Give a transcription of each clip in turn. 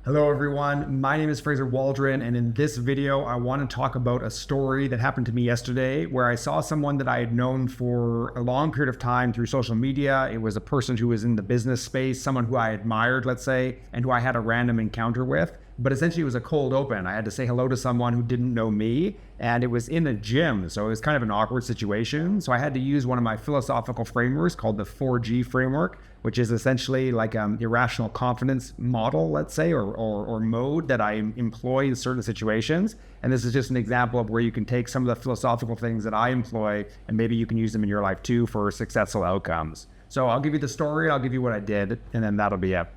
Hello everyone, my name is Fraser Waldron, and in this video I want to talk about a story that happened to me yesterday where I saw someone that I had known for a long period of time through social media. It was a person who was in the business space, someone who I admired, let's say, and who I had a random encounter with. But essentially it was a cold open. I had to say hello to someone who didn't know me, and it was in a gym, so it was kind of an awkward situation. So I had to use one of my philosophical frameworks called the 4G framework, which is essentially like an irrational confidence model, let's say, or mode that I employ in certain situations. And this is just an example of where you can take some of the philosophical things that I employ, and maybe you can use them in your life too for successful outcomes. So I'll give you the story, I'll give you what I did, and then that'll be it.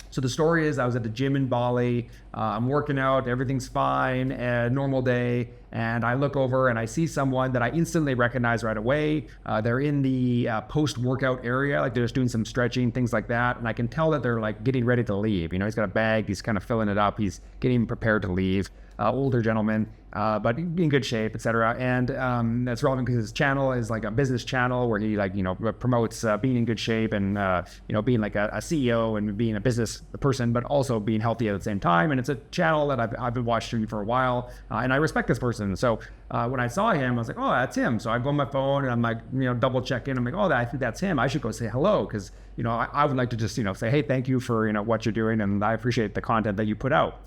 So the story is I was at the gym in Bali, I'm working out, everything's fine, a normal day, and I look over and I see someone that I instantly recognize right away. They're in the post-workout area, like they're just doing some stretching, things like that, and I can tell that they're like getting ready to leave. You know, he's got a bag, he's kind of filling it up, he's getting prepared to leave. Older gentleman, but in good shape, etc. And that's relevant because his channel is like a business channel where he promotes being in good shape and being like a CEO and being a business person, but also being healthy at the same time. And it's a channel that I've been watching for a while, and I respect this person. So when I saw him, I was like, oh, that's him. So I go on my phone and I'm like, double check in. I'm like, oh, I think that's him. I should go say hello because I would like to just say, hey, thank you for what you're doing, and I appreciate the content that you put out.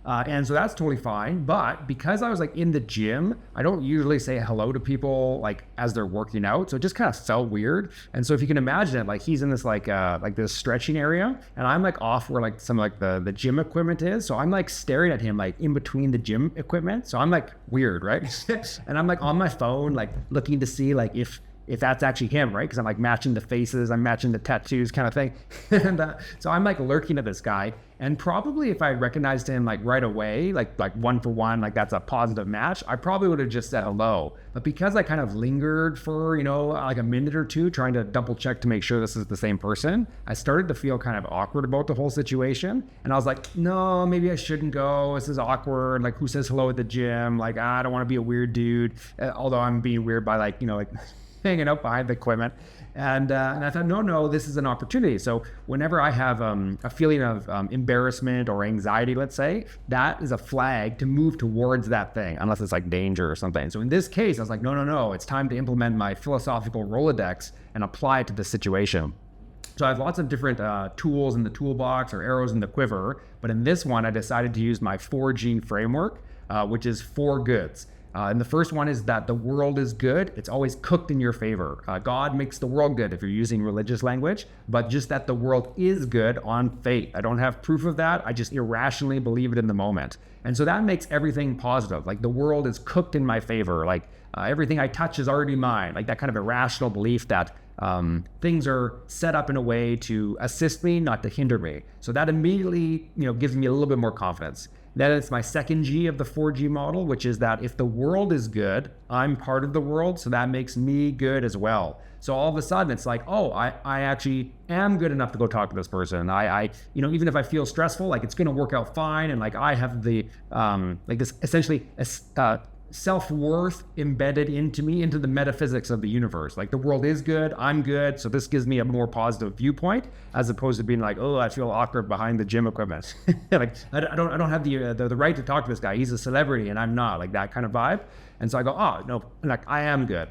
And so that's totally fine. But because I was like in the gym, I don't usually say hello to people like as they're working out. So it just kind of felt weird. And so if you can imagine it, like he's in this like this stretching area, and I'm like off where like some like the gym equipment is. So I'm like staring at him like in between the gym equipment. So I'm like weird, right? And I'm like on my phone, like looking to see like if that's actually him, right? Because I'm like matching the faces, I'm matching the tattoos kind of thing. And so I'm like lurking at this guy. And probably if I recognized him like right away, like one for one, like that's a positive match, I probably would have just said hello. But because I kind of lingered for, like a minute or two trying to double check to make sure this is the same person, I started to feel kind of awkward about the whole situation. And I was like, no, maybe I shouldn't go. This is awkward. Like, who says hello at the gym? Like, I don't want to be a weird dude. Although I'm being weird by like hanging out behind the equipment. And I thought, no, this is an opportunity. So whenever I have a feeling of embarrassment or anxiety, let's say, that is a flag to move towards that thing, unless it's like danger or something. So in this case, I was like, no, it's time to implement my philosophical Rolodex and apply it to the situation. So I have lots of different tools in the toolbox or arrows in the quiver. But in this one, I decided to use my 4G framework, which is 4 goods. And the first one is that the world is good. It's always cooked in your favor. God makes the world good if you're using religious language, but just that the world is good on faith. I don't have proof of that. I just irrationally believe it in the moment. And so that makes everything positive. Like the world is cooked in my favor. Like everything I touch is already mine. Like that kind of irrational belief that things are set up in a way to assist me, not to hinder me. So that immediately, gives me a little bit more confidence. Then it's my second G of the 4G model, which is that if the world is good, I'm part of the world, so that makes me good as well. So all of a sudden it's like, oh, I actually am good enough to go talk to this person. I even if I feel stressful, like it's gonna work out fine, and like I have the like this essentially self-worth embedded into me, into the metaphysics of the universe. Like the world is good, I'm good, so this gives me a more positive viewpoint, as opposed to being like, oh, I feel awkward behind the gym equipment. Like I don't have the right to talk to this guy. He's a celebrity and I'm not, like that kind of vibe. And so I go, oh no, like I am good.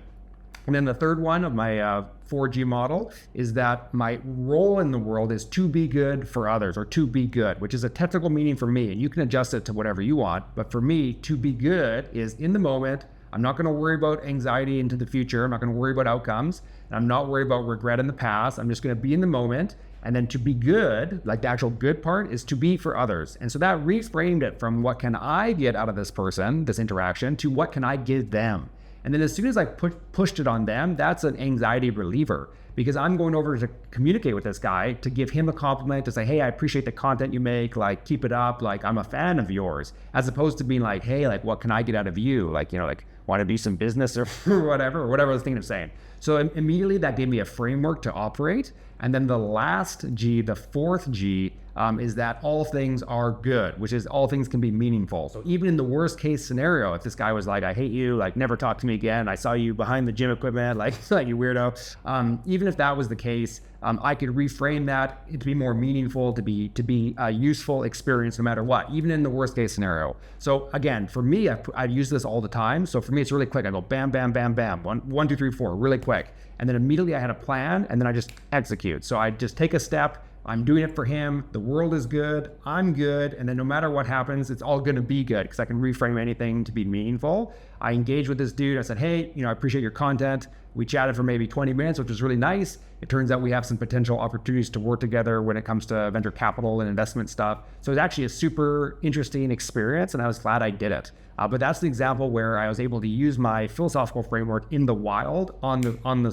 And then the third one of my 4G model is that my role in the world is to be good for others, or to be good, which is a technical meaning for me. And you can adjust it to whatever you want. But for me, to be good is in the moment. I'm not going to worry about anxiety into the future. I'm not going to worry about outcomes. And I'm not worried about regret in the past. I'm just going to be in the moment. And then to be good, like the actual good part, is to be for others. And so that reframed it from what can I get out of this person, this interaction, to what can I give them. And then as soon as I pushed it on them, that's an anxiety reliever, because I'm going over to communicate with this guy, to give him a compliment, to say, hey, I appreciate the content you make, like keep it up, like I'm a fan of yours, as opposed to being like, hey, like what can I get out of you? Like, like want to do some business or whatever I was thinking of saying. So immediately that gave me a framework to operate. And then the last G, the fourth G, is that all things are good, which is all things can be meaningful. So even in the worst case scenario, if this guy was like, I hate you, like never talk to me again, I saw you behind the gym equipment, like you weirdo. Even if that was the case, I could reframe that to be more meaningful, to be a useful experience no matter what, even in the worst case scenario. So again, for me, I use this all the time. So for me, it's really quick. I go bam, bam, bam, bam, one, two, three, four, really quick. And then immediately I had a plan, and then I just execute. So I just take a step. I'm doing it for him. The world is good. I'm good. And then no matter what happens, it's all going to be good because I can reframe anything to be meaningful. I engaged with this dude. I said, hey, I appreciate your content. We chatted for maybe 20 minutes, which was really nice. It turns out we have some potential opportunities to work together when it comes to venture capital and investment stuff. So it's actually a super interesting experience, and I was glad I did it. But that's the example where I was able to use my philosophical framework in the wild on the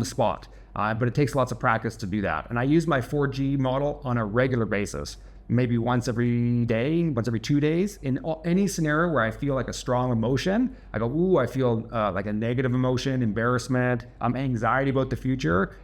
spot. But it takes lots of practice to do that. And I use my 4G model on a regular basis, maybe once every day, once every 2 days. In any scenario where I feel like a strong emotion, I go, ooh, I feel like a negative emotion, embarrassment, anxiety about the future.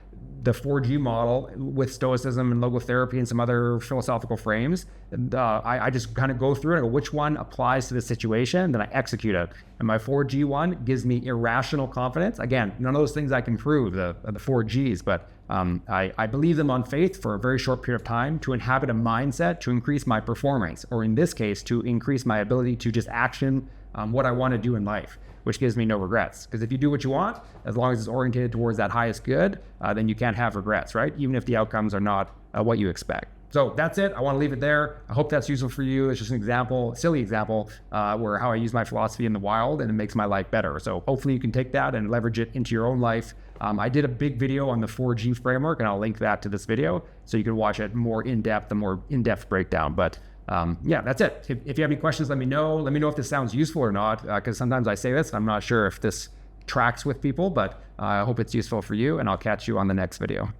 The 4G model with stoicism and logotherapy and some other philosophical frames, I just kind of go through it. I go, which one applies to the situation? Then I execute it. And my 4G one gives me irrational confidence. Again, none of those things I can prove, the 4Gs, but I believe them on faith for a very short period of time to inhabit a mindset to increase my performance, or in this case, to increase my ability to just action what I want to do in life, which gives me no regrets. Because if you do what you want, as long as it's oriented towards that highest good, then you can't have regrets, right? Even if the outcomes are not what you expect. So that's it. I want to leave it there. I hope that's useful for you. It's just an example, silly example, where how I use my philosophy in the wild and it makes my life better. So hopefully you can take that and leverage it into your own life. I did a big video on the 4G framework, and I'll link that to this video so you can watch it more in depth, a more in-depth breakdown. But yeah, that's it. If you have any questions, let me know. Let me know if this sounds useful or not, because sometimes I say this, and I'm not sure if this tracks with people, but I hope it's useful for you, and I'll catch you on the next video.